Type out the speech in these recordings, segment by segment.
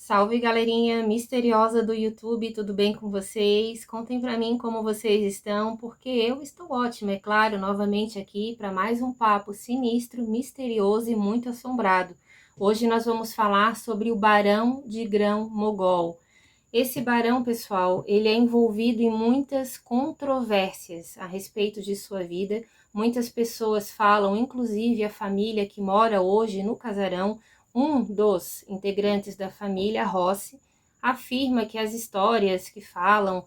Salve, galerinha misteriosa do YouTube, tudo bem com vocês? Contem pra mim como vocês estão, porque eu estou ótima, é claro, novamente aqui para mais um papo sinistro, misterioso e muito assombrado. Hoje nós vamos falar sobre o Barão de Grão-Mogol. Esse barão, pessoal, ele é envolvido em muitas controvérsias a respeito de sua vida. Muitas pessoas falam, inclusive a família que mora hoje no casarão, um dos integrantes da família, Rossi, afirma que as histórias que falam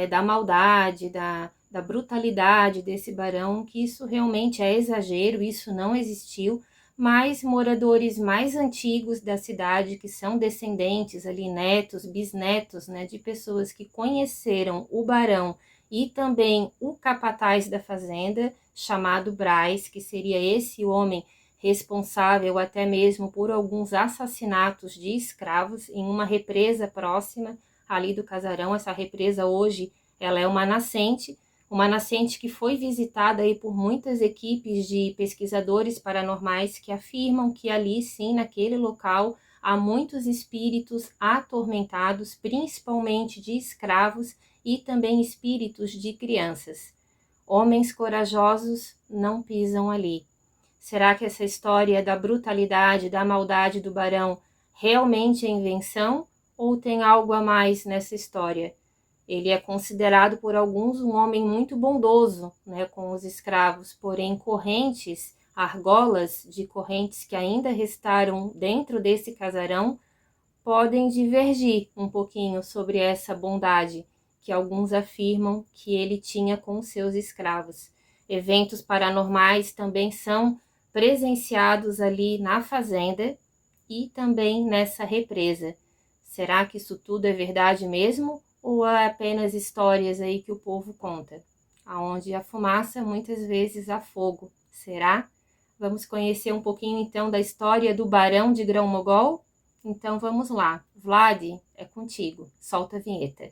da maldade, da brutalidade desse barão, que isso realmente é exagero, isso não existiu, mas moradores mais antigos da cidade, que são descendentes ali, netos, bisnetos, né, de pessoas que conheceram o barão e também o capataz da fazenda, chamado Braz, que seria esse homem responsável até mesmo por alguns assassinatos de escravos em uma represa próxima ali do casarão. Essa represa hoje ela é uma nascente que foi visitada aí por muitas equipes de pesquisadores paranormais que afirmam que ali sim, naquele local, há muitos espíritos atormentados, principalmente de escravos e também espíritos de crianças. Homens corajosos não pisam ali. Será que essa história da brutalidade, da maldade do barão realmente é invenção ou tem algo a mais nessa história? Ele é considerado por alguns um homem muito bondoso, né, com os escravos, porém correntes, argolas de correntes que ainda restaram dentro desse casarão podem divergir um pouquinho sobre essa bondade que alguns afirmam que ele tinha com seus escravos. Eventos paranormais também são presenciados ali na fazenda e também nessa represa. Será que isso tudo é verdade mesmo? Ou é apenas histórias aí que o povo conta? Aonde a fumaça, muitas vezes há fogo. Será? Vamos conhecer um pouquinho então da história do Barão de Grão-Mogol? Então vamos lá. Vlad, é contigo. Solta a vinheta.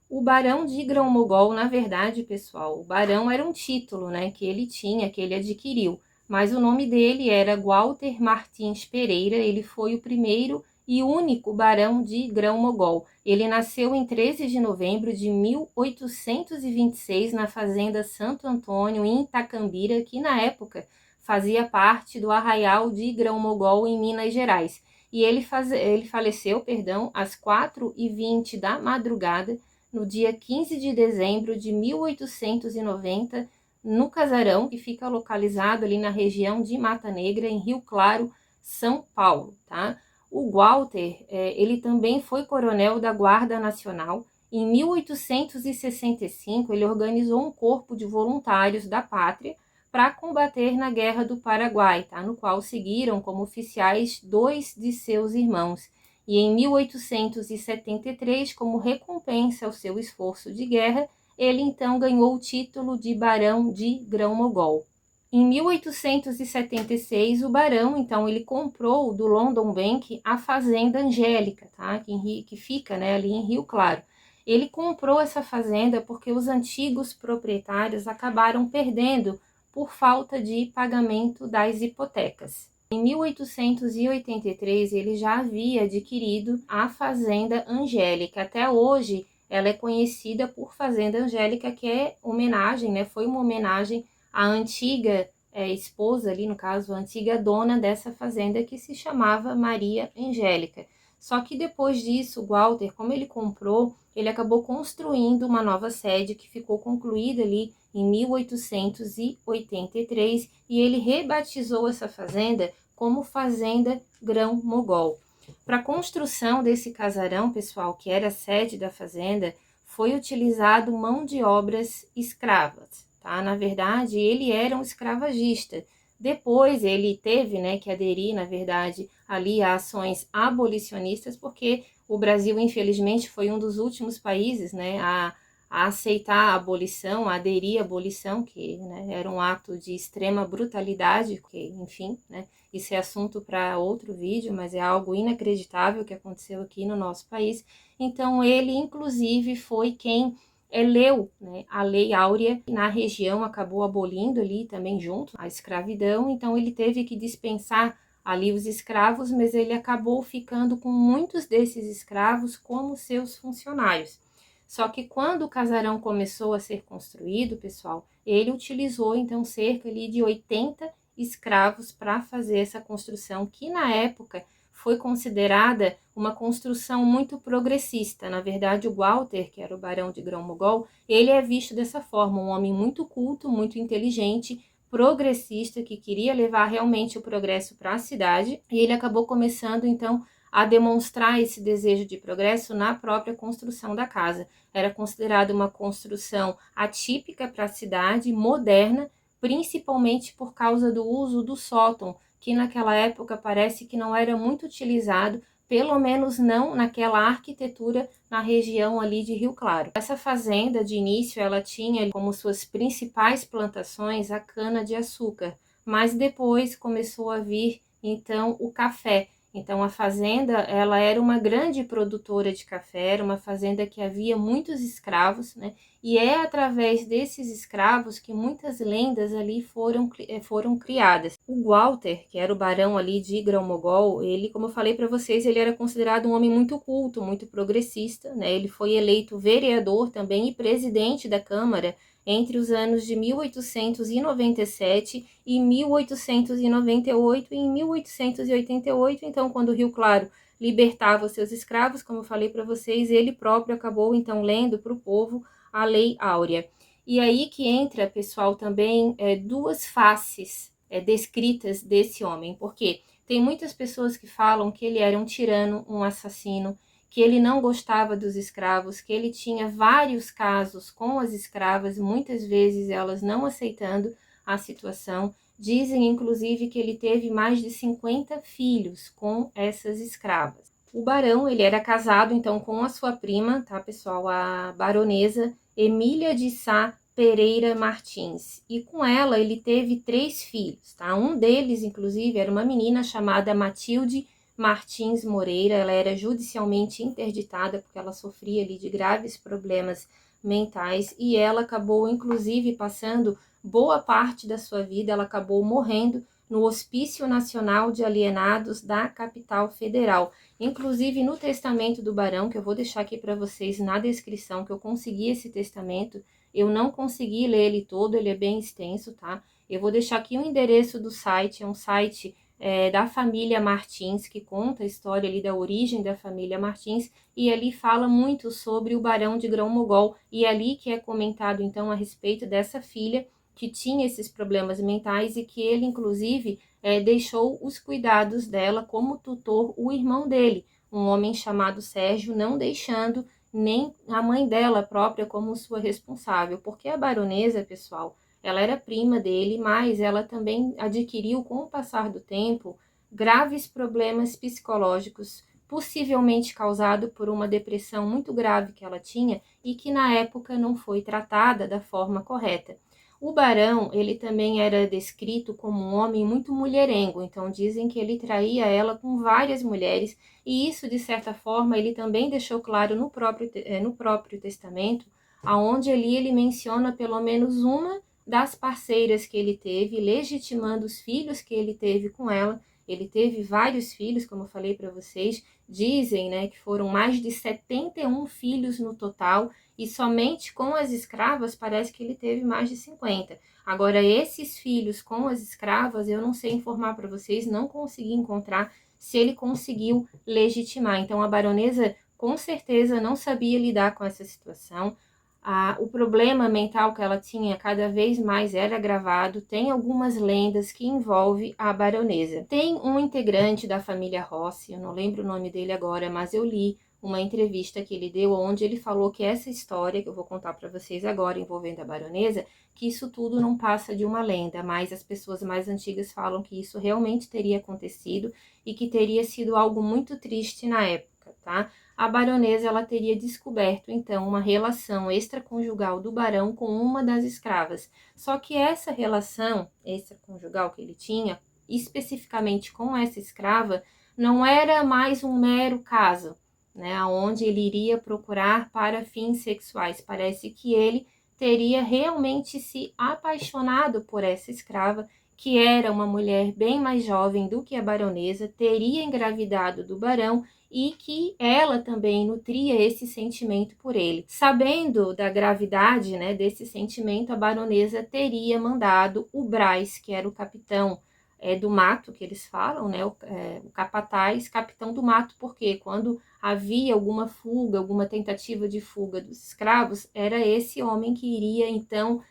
O Barão de Grão-Mogol, na verdade, pessoal, o Barão era um título, né, que ele tinha, que ele adquiriu, mas o nome dele era Walter Martins Pereira. Ele foi o primeiro e único Barão de Grão-Mogol. Ele nasceu em 13 de novembro de 1826 na fazenda Santo Antônio, em Itacambira, que na época fazia parte do Arraial de Grão-Mogol, em Minas Gerais. E ele faleceu, às 4h20 da madrugada, no dia 15 de dezembro de 1890, no casarão, que fica localizado ali na região de Mata Negra, em Rio Claro, São Paulo, tá? O Walter, ele também foi coronel da Guarda Nacional. Em 1865, ele organizou um corpo de voluntários da pátria para combater na Guerra do Paraguai, tá? No qual seguiram como oficiais 2 de seus irmãos. E em 1873, como recompensa ao seu esforço de guerra, ele então ganhou o título de Barão de Grão-Mogol. Em 1876, o barão, então, ele comprou do London Bank a Fazenda Angélica, tá? que fica, né, ali em Rio Claro. Ele comprou essa fazenda porque os antigos proprietários acabaram perdendo por falta de pagamento das hipotecas. Em 1883, ele já havia adquirido a Fazenda Angélica. Até hoje, ela é conhecida por Fazenda Angélica, que é homenagem, né? Foi uma homenagem à antiga esposa, ali no caso, a antiga dona dessa fazenda, que se chamava Maria Angélica. Só que depois disso, o Walter, como ele comprou, ele acabou construindo uma nova sede que ficou concluída ali em 1883, e ele rebatizou essa fazenda como Fazenda Grão-Mogol. Para a construção desse casarão, pessoal, que era a sede da fazenda, foi utilizado mão de obras escravas, tá? Na verdade, ele era um escravagista. Depois ele teve, né, que aderir, na verdade, ali a ações abolicionistas, porque o Brasil, infelizmente, foi um dos últimos países, né, a a aceitar a abolição, a aderir à abolição, que, né, era um ato de extrema brutalidade, que, enfim, né, isso é assunto para outro vídeo, mas é algo inacreditável que aconteceu aqui no nosso país. Então ele, inclusive, foi quem leu, né, a Lei Áurea, que na região acabou abolindo ali também junto a escravidão, então ele teve que dispensar ali os escravos, mas ele acabou ficando com muitos desses escravos como seus funcionários. Só que quando o casarão começou a ser construído, pessoal, ele utilizou então cerca ali de 80 escravos para fazer essa construção, que na época foi considerada uma construção muito progressista. Na verdade, o Walter, que era o barão de Grão-Mogol, ele é visto dessa forma, um homem muito culto, muito inteligente, progressista, que queria levar realmente o progresso para a cidade, e ele acabou começando então a demonstrar esse desejo de progresso na própria construção da casa. Era considerada uma construção atípica para a cidade, moderna, principalmente por causa do uso do sótão, que naquela época parece que não era muito utilizado, pelo menos não naquela arquitetura na região ali de Rio Claro. Essa fazenda, de início, ela tinha como suas principais plantações a cana-de-açúcar, mas depois começou a vir, então, o café. Então a fazenda, ela era uma grande produtora de café, era uma fazenda que havia muitos escravos, né? E é através desses escravos que muitas lendas ali foram criadas. O Walter, que era o barão ali de Grão-Mogol, ele, como eu falei para vocês, ele era considerado um homem muito culto, muito progressista, né? Ele foi eleito vereador também e presidente da Câmara entre os anos de 1897 e 1898 e em 1888, então, quando o Rio Claro libertava os seus escravos, como eu falei para vocês, ele próprio acabou, então, lendo para o povo a Lei Áurea. E aí que entra, pessoal, também duas faces descritas desse homem, porque tem muitas pessoas que falam que ele era um tirano, um assassino, que ele não gostava dos escravos, que ele tinha vários casos com as escravas, muitas vezes elas não aceitando a situação. Dizem, inclusive, que ele teve mais de 50 filhos com essas escravas. O barão, ele era casado, então, com a sua prima, tá, pessoal? A baronesa Emília de Sá Pereira Martins. E com ela, ele teve 3 filhos, tá? Um deles, inclusive, era uma menina chamada Matilde Martins Moreira. Ela era judicialmente interditada porque ela sofria ali de graves problemas mentais e ela acabou, inclusive, passando boa parte da sua vida, ela acabou morrendo no Hospício Nacional de Alienados da capital federal. Inclusive no testamento do barão, que eu vou deixar aqui para vocês na descrição, que eu consegui esse testamento, eu não consegui ler ele todo, ele é bem extenso, tá? Eu vou deixar aqui o endereço do site, é um site da família Martins, que conta a história ali da origem da família Martins, e ali fala muito sobre o barão de Grão-Mogol, e ali que é comentado então a respeito dessa filha que tinha esses problemas mentais e que ele, inclusive, deixou os cuidados dela como tutor o irmão dele, um homem chamado Sérgio, não deixando nem a mãe dela própria como sua responsável, porque a baronesa, pessoal, ela era prima dele, mas ela também adquiriu, com o passar do tempo, graves problemas psicológicos, possivelmente causado por uma depressão muito grave que ela tinha e que na época não foi tratada da forma correta. O barão, ele também era descrito como um homem muito mulherengo, então dizem que ele traía ela com várias mulheres, e isso, de certa forma, ele também deixou claro no próprio testamento, aonde ali ele menciona pelo menos uma das parceiras que ele teve, legitimando os filhos que ele teve com ela. Ele teve vários filhos, como eu falei para vocês, dizem, né, que foram mais de 71 filhos no total, e somente com as escravas parece que ele teve mais de 50. Agora, esses filhos com as escravas, eu não sei informar para vocês, não consegui encontrar se ele conseguiu legitimar. Então, a baronesa com certeza não sabia lidar com essa situação. O problema mental que ela tinha cada vez mais era agravado. Tem algumas lendas que envolvem a baronesa. Tem um integrante da família Rossi, eu não lembro o nome dele agora, mas eu li uma entrevista que ele deu onde ele falou que essa história que eu vou contar para vocês agora envolvendo a baronesa, que isso tudo não passa de uma lenda, mas as pessoas mais antigas falam que isso realmente teria acontecido e que teria sido algo muito triste na época, tá? a baronesa ela teria descoberto então uma relação extraconjugal do barão com uma das escravas. Só que essa relação extraconjugal que ele tinha, especificamente com essa escrava, não era mais um mero caso, né, onde ele iria procurar para fins sexuais. Parece que ele teria realmente se apaixonado por essa escrava, que era uma mulher bem mais jovem do que a baronesa, teria engravidado do barão e que ela também nutria esse sentimento por ele. Sabendo da gravidade, né, desse sentimento, a baronesa teria mandado o Braz, que era o capitão do mato, que eles falam, né, o capataz, capitão do mato, porque quando havia alguma fuga, alguma tentativa de fuga dos escravos, era esse homem que iria então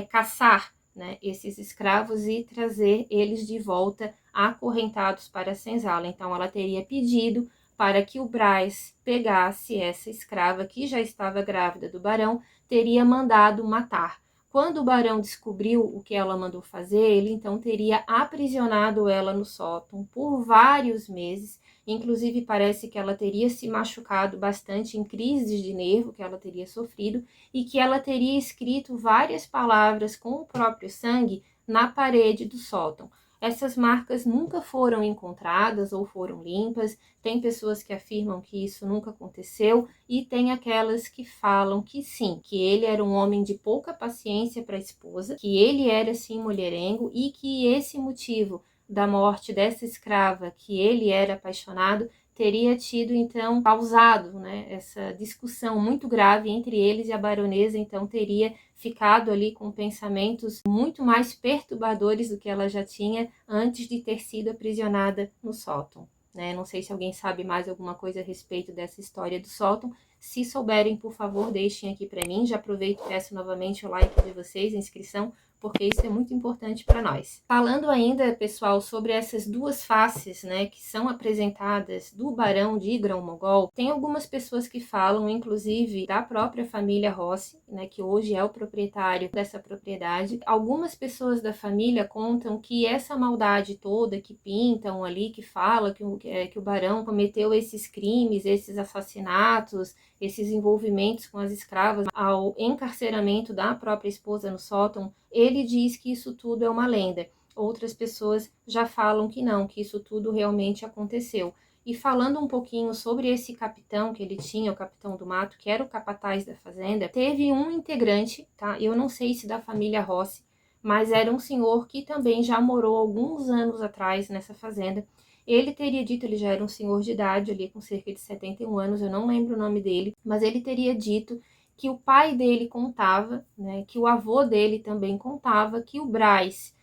caçar, né, esses escravos e trazer eles de volta acorrentados para a senzala. Então ela teria pedido para que o Braz pegasse essa escrava que já estava grávida do barão, teria mandado matar. Quando o barão descobriu o que ela mandou fazer, ele então teria aprisionado ela no sótão por vários meses. Inclusive parece que ela teria se machucado bastante em crises de nervo que ela teria sofrido e que ela teria escrito várias palavras com o próprio sangue na parede do sótão. Essas marcas nunca foram encontradas ou foram limpas. Tem pessoas que afirmam que isso nunca aconteceu e tem aquelas que falam que sim, que ele era um homem de pouca paciência para a esposa, que ele era sim mulherengo e que esse motivo da morte dessa escrava que ele era apaixonado teria tido então causado, né, essa discussão muito grave entre eles, e a baronesa então teria ficado ali com pensamentos muito mais perturbadores do que ela já tinha antes de ter sido aprisionada no sótão. Né? Não sei se alguém sabe mais alguma coisa a respeito dessa história do sótão. Se souberem, por favor, deixem aqui para mim. Já aproveito e peço novamente o like de vocês, a inscrição, porque isso é muito importante para nós. Falando ainda, pessoal, sobre essas duas faces, né, que são apresentadas do Barão de Grão-Mogol, tem algumas pessoas que falam, inclusive da própria família Rossi, né, que hoje é o proprietário dessa propriedade. Algumas pessoas da família contam que essa maldade toda que pintam ali, que fala que o Barão cometeu esses crimes, esses assassinatos, esses envolvimentos com as escravas, ao encarceramento da própria esposa no sótão, ele diz que isso tudo é uma lenda. Outras pessoas já falam que não, que isso tudo realmente aconteceu. E falando um pouquinho sobre esse capitão que ele tinha, o capitão do mato, que era o capataz da fazenda, teve um integrante, tá? Eu não sei se da família Rossi, mas era um senhor que também já morou alguns anos atrás nessa fazenda. Ele teria dito, ele já era um senhor de idade, ali com cerca de 71 anos, eu não lembro o nome dele, mas ele teria dito que o pai dele contava, né, que o avô dele também contava, que o Braz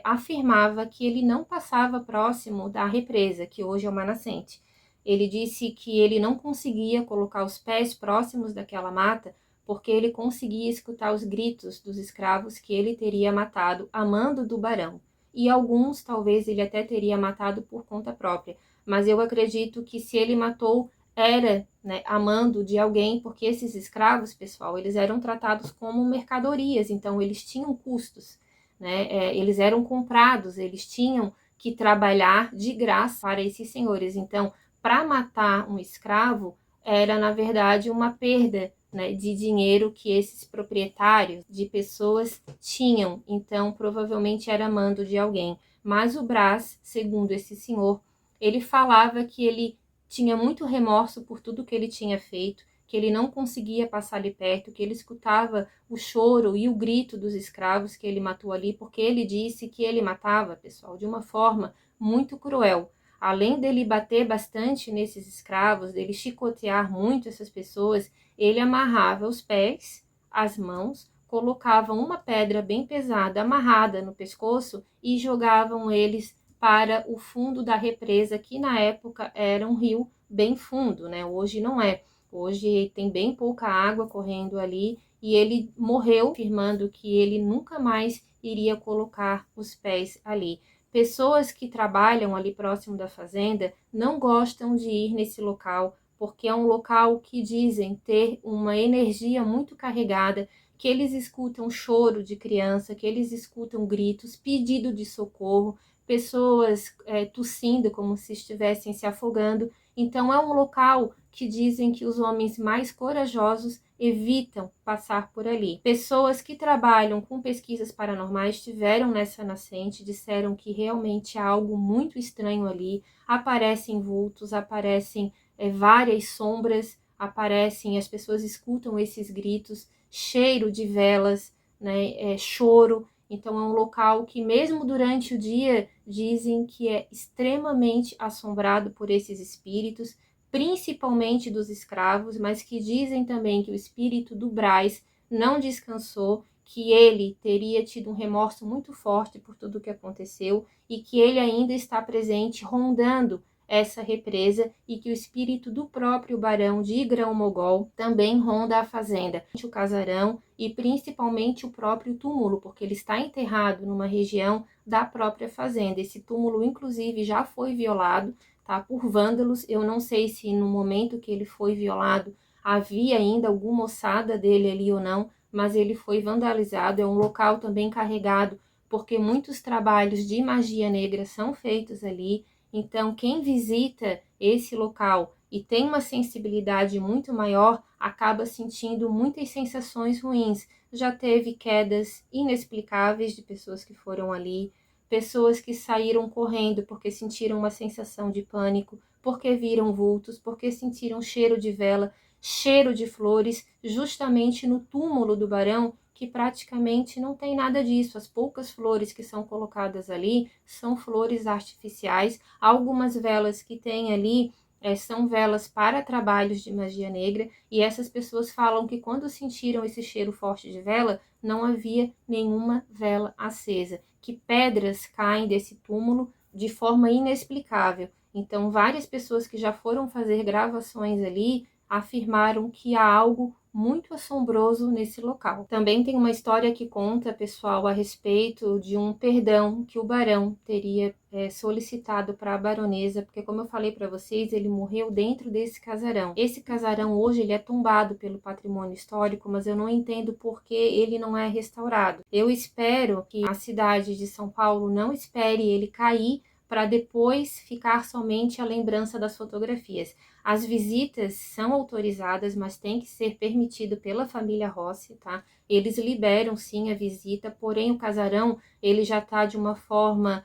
afirmava que ele não passava próximo da represa, que hoje é uma nascente. Ele disse que ele não conseguia colocar os pés próximos daquela mata, porque ele conseguia escutar os gritos dos escravos que ele teria matado a mando do barão. E alguns talvez ele até teria matado por conta própria, mas eu acredito que se ele matou era, né, a mando de alguém, porque esses escravos, pessoal, eles eram tratados como mercadorias, então eles tinham custos, né, eles eram comprados, eles tinham que trabalhar de graça para esses senhores. Então, para matar um escravo era, na verdade, uma perda, né, de dinheiro que esses proprietários de pessoas tinham, então provavelmente era mando de alguém. Mas o Braz, segundo esse senhor, ele falava que ele tinha muito remorso por tudo que ele tinha feito, que ele não conseguia passar ali perto, que ele escutava o choro e o grito dos escravos que ele matou ali, porque ele disse que ele matava, pessoal, de uma forma muito cruel. Além dele bater bastante nesses escravos, dele chicotear muito essas pessoas, ele amarrava os pés, as mãos, colocavam uma pedra bem pesada amarrada no pescoço e jogavam eles para o fundo da represa, que na época era um rio bem fundo, né? Hoje não é. Hoje tem bem pouca água correndo ali e ele morreu, afirmando que ele nunca mais iria colocar os pés ali. Pessoas que trabalham ali próximo da fazenda não gostam de ir nesse local, porque é um local que dizem ter uma energia muito carregada, que eles escutam choro de criança, que eles escutam gritos, pedido de socorro, pessoas tossindo como se estivessem se afogando. Então é um local que dizem que os homens mais corajosos evitam passar por ali. Pessoas que trabalham com pesquisas paranormais estiveram nessa nascente, disseram que realmente há algo muito estranho ali, aparecem vultos, aparecem várias sombras, aparecem, as pessoas escutam esses gritos, cheiro de velas, né, choro. Então é um local que mesmo durante o dia dizem que é extremamente assombrado por esses espíritos, principalmente dos escravos, mas que dizem também que o espírito do Braz não descansou, que ele teria tido um remorso muito forte por tudo o que aconteceu e que ele ainda está presente rondando essa represa e que o espírito do próprio barão de Grão-Mogol também ronda a fazenda, o casarão e principalmente o próprio túmulo, porque ele está enterrado numa região da própria fazenda. Esse túmulo, inclusive, já foi violado, tá, por vândalos. Eu não sei se no momento que ele foi violado havia ainda alguma ossada dele ali ou não, mas ele foi vandalizado. É um local também carregado, porque muitos trabalhos de magia negra são feitos ali. Então, quem visita esse local e tem uma sensibilidade muito maior, acaba sentindo muitas sensações ruins. Já teve quedas inexplicáveis de pessoas que foram ali, pessoas que saíram correndo porque sentiram uma sensação de pânico, porque viram vultos, porque sentiram cheiro de vela, cheiro de flores, justamente no túmulo do barão, que praticamente não tem nada disso. As poucas flores que são colocadas ali são flores artificiais. Algumas velas que tem ali são velas para trabalhos de magia negra, e essas pessoas falam que quando sentiram esse cheiro forte de vela, não havia nenhuma vela acesa, que pedras caem desse túmulo de forma inexplicável. Então, várias pessoas que já foram fazer gravações ali afirmaram que há algo muito assombroso nesse local. Também tem uma história que conta, pessoal, a respeito de um perdão que o barão teria solicitado para a baronesa, porque como eu falei para vocês, ele morreu dentro desse casarão. Esse casarão hoje ele é tombado pelo patrimônio histórico, mas eu não entendo por que ele não é restaurado. Eu espero que a cidade de São Paulo não espere ele cair para depois ficar somente a lembrança das fotografias. As visitas são autorizadas, mas tem que ser permitido pela família Rossi, tá? Eles liberam sim a visita, porém o casarão ele já está de uma forma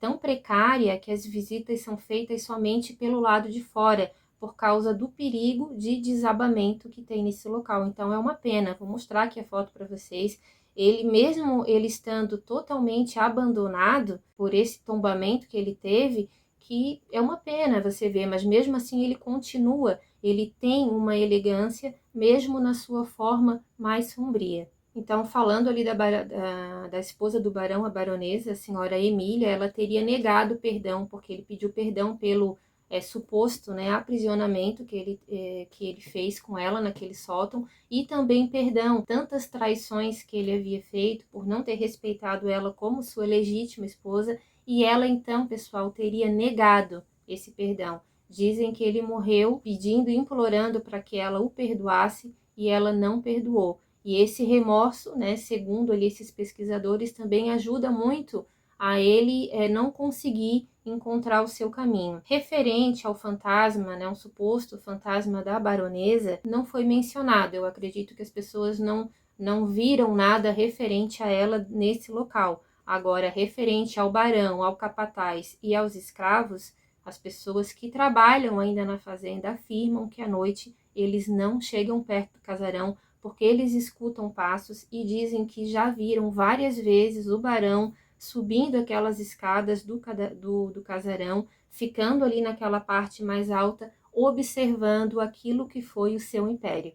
tão precária que as visitas são feitas somente pelo lado de fora, por causa do perigo de desabamento que tem nesse local. Então é uma pena. Vou mostrar aqui a foto para vocês. Ele mesmo ele estando totalmente abandonado por esse tombamento que ele teve, que é uma pena você ver, mas mesmo assim ele continua, ele tem uma elegância, mesmo na sua forma mais sombria. Então, falando ali da esposa do barão, a baronesa, a senhora Emília, ela teria negado perdão, porque ele pediu perdão pelo suposto, né, aprisionamento que ele fez com ela naquele sótão, e também perdão, tantas traições que ele havia feito por não ter respeitado ela como sua legítima esposa, e ela então, pessoal, teria negado esse perdão. Dizem que ele morreu pedindo, implorando para que ela o perdoasse, e ela não perdoou. E esse remorso, né, segundo ali esses pesquisadores, também ajuda muito a ele não conseguir encontrar o seu caminho. Referente ao fantasma, né, um suposto fantasma da baronesa, não foi mencionado. Eu acredito que as pessoas não viram nada referente a ela nesse local. Agora, referente ao barão, ao capataz e aos escravos, as pessoas que trabalham ainda na fazenda afirmam que à noite eles não chegam perto do casarão porque eles escutam passos e dizem que já viram várias vezes o barão subindo aquelas escadas do casarão, ficando ali naquela parte mais alta, observando aquilo que foi o seu império.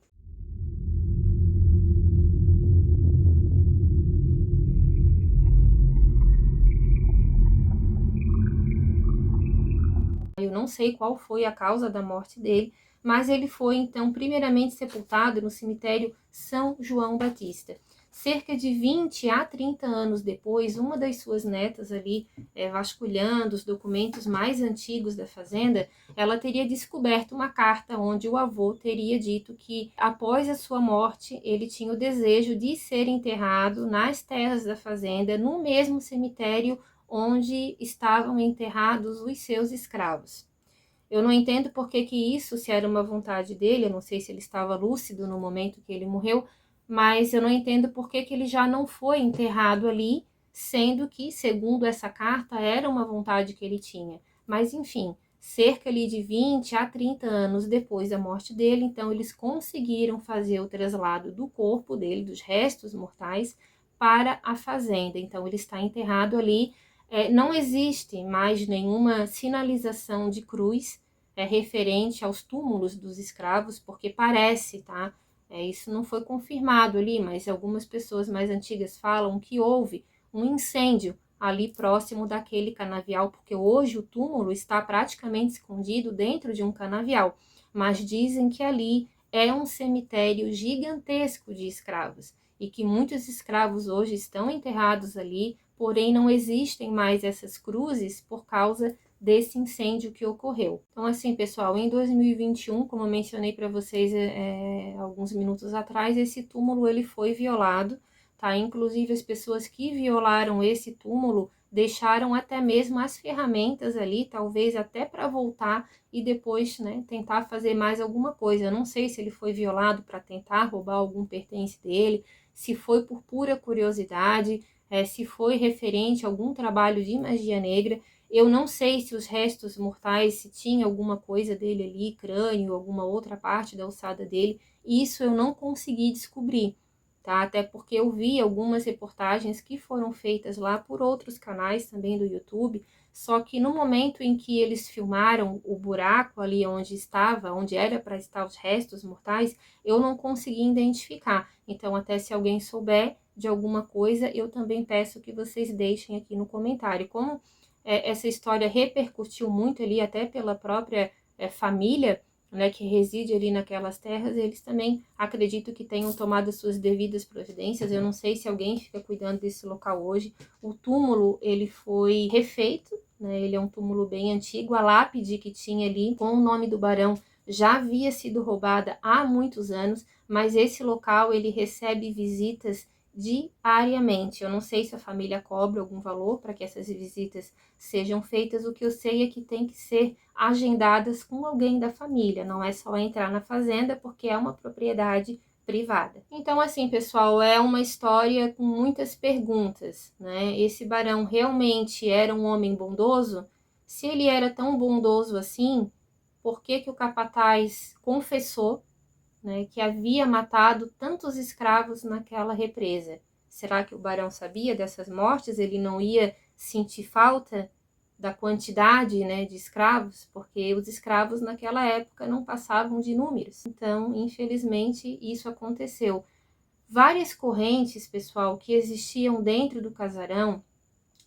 Eu não sei qual foi a causa da morte dele, mas ele foi então primeiramente sepultado no cemitério São João Batista. Cerca de 20 a 30 anos depois, uma das suas netas ali, vasculhando os documentos mais antigos da fazenda, ela teria descoberto uma carta onde o avô teria dito que após a sua morte, ele tinha o desejo de ser enterrado nas terras da fazenda, no mesmo cemitério onde estavam enterrados os seus escravos. Eu não entendo por que que isso, se era uma vontade dele, eu não sei se ele estava lúcido no momento que ele morreu, mas eu não entendo por que que ele já não foi enterrado ali, sendo que, segundo essa carta, era uma vontade que ele tinha. Mas, enfim, cerca ali de 20 a 30 anos depois da morte dele, então eles conseguiram fazer o traslado do corpo dele, dos restos mortais, para a fazenda. Então ele está enterrado ali. Não existe mais nenhuma sinalização de cruz referente aos túmulos dos escravos, porque parece, tá? Isso não foi confirmado ali, mas algumas pessoas mais antigas falam que houve um incêndio ali próximo daquele canavial, porque hoje o túmulo está praticamente escondido dentro de um canavial, mas dizem que ali é um cemitério gigantesco de escravos e que muitos escravos hoje estão enterrados ali, porém não existem mais essas cruzes por causa desse incêndio que ocorreu. Então, assim, pessoal, em 2021, como eu mencionei para vocês alguns minutos atrás, esse túmulo ele foi violado, tá? Inclusive, as pessoas que violaram esse túmulo deixaram até mesmo as ferramentas ali, talvez até para voltar e depois, né, tentar fazer mais alguma coisa. Eu não sei se ele foi violado para tentar roubar algum pertence dele, se foi por pura curiosidade, se foi referente a algum trabalho de magia negra. Eu não sei se os restos mortais, se tinha alguma coisa dele ali, crânio, alguma outra parte da ossada dele, isso eu não consegui descobrir, tá? Até porque eu vi algumas reportagens que foram feitas lá por outros canais também do YouTube, só que no momento em que eles filmaram o buraco ali onde estava, onde era para estar os restos mortais, eu não consegui identificar. Então, até se alguém souber de alguma coisa, eu também peço que vocês deixem aqui no comentário. Como essa história repercutiu muito ali, até pela própria família, né, que reside ali naquelas terras, eles também acredito que tenham tomado suas devidas providências. Eu não sei se alguém fica cuidando desse local hoje. O túmulo, ele foi refeito, né, ele é um túmulo bem antigo. A lápide que tinha ali com o nome do barão já havia sido roubada há muitos anos, mas esse local ele recebe visitas diariamente. Eu não sei se a família cobra algum valor para que essas visitas sejam feitas. O que eu sei é que tem que ser agendadas com alguém da família, não é só entrar na fazenda porque é uma propriedade privada. Então, assim, pessoal, é uma história com muitas perguntas, né? Esse barão realmente era um homem bondoso? Se ele era tão bondoso assim, por que que o capataz confessou, né, que havia matado tantos escravos naquela represa? Será que o barão sabia dessas mortes? Ele não ia sentir falta da quantidade, né, de escravos? Porque os escravos naquela época não passavam de números. Então, infelizmente, isso aconteceu. Várias correntes, pessoal, que existiam dentro do casarão,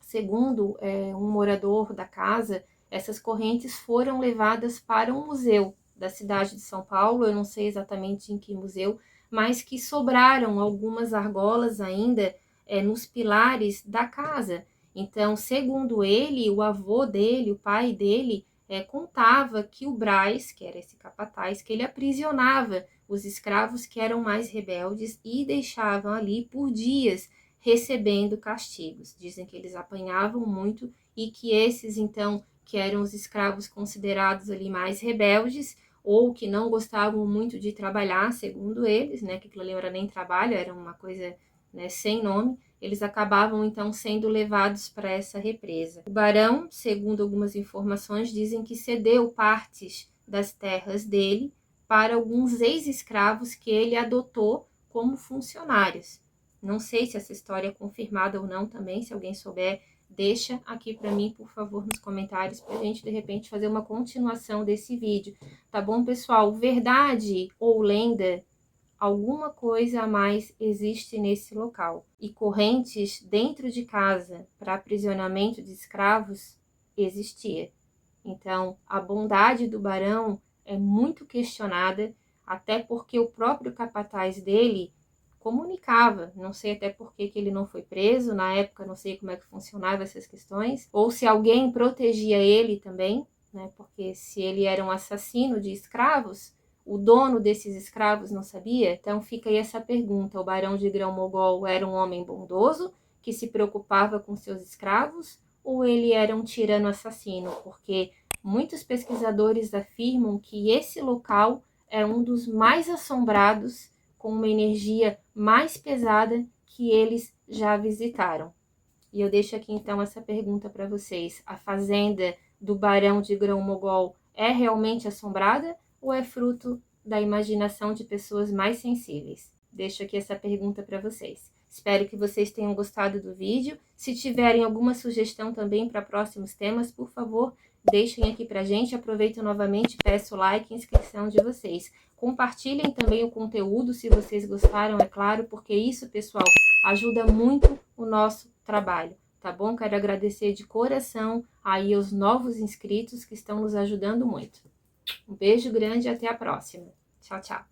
segundo um morador da casa, essas correntes foram levadas para um museu da cidade de São Paulo, eu não sei exatamente em que museu, mas que sobraram algumas argolas ainda nos pilares da casa. Então, segundo ele, o avô dele, o pai dele, contava que o Brás, que era esse capataz, que ele aprisionava os escravos que eram mais rebeldes e deixavam ali por dias recebendo castigos. Dizem que eles apanhavam muito e que esses, então, que eram os escravos considerados ali mais rebeldes ou que não gostavam muito de trabalhar, segundo eles, né, que aquilo ali não era nem trabalho, era uma coisa, né, sem nome, eles acabavam então sendo levados para essa represa. O barão, segundo algumas informações, dizem que cedeu partes das terras dele para alguns ex-escravos que ele adotou como funcionários. Não sei se essa história é confirmada ou não também, se alguém souber, deixa aqui para mim, por favor, nos comentários, para a gente, de repente, fazer uma continuação desse vídeo. Tá bom, pessoal? Verdade ou lenda, alguma coisa a mais existe nesse local. E correntes dentro de casa para aprisionamento de escravos existia. Então, a bondade do barão é muito questionada, até porque o próprio capataz dele comunicava, não sei até por que ele não foi preso, na época não sei como é que funcionava essas questões, ou se alguém protegia ele também, né, porque se ele era um assassino de escravos, o dono desses escravos não sabia? Então fica aí essa pergunta, o barão de Grão-Mogol era um homem bondoso, que se preocupava com seus escravos, ou ele era um tirano assassino, porque Muitos pesquisadores afirmam que esse local é um dos mais assombrados, com uma energia mais pesada que eles já visitaram. E eu deixo aqui então essa pergunta para vocês: a fazenda do Barão de Grão-Mogol é realmente assombrada ou é fruto da imaginação de pessoas mais sensíveis? Deixo aqui essa pergunta para vocês. Espero que vocês tenham gostado do vídeo. Se tiverem alguma sugestão também para próximos temas, por favor, deixem aqui pra gente. Aproveito novamente, peço o like e inscrição de vocês. Compartilhem também o conteúdo se vocês gostaram, é claro, porque isso, pessoal, ajuda muito o nosso trabalho, tá bom? Quero agradecer de coração aí aos novos inscritos que estão nos ajudando muito. Um beijo grande e até a próxima. Tchau, tchau.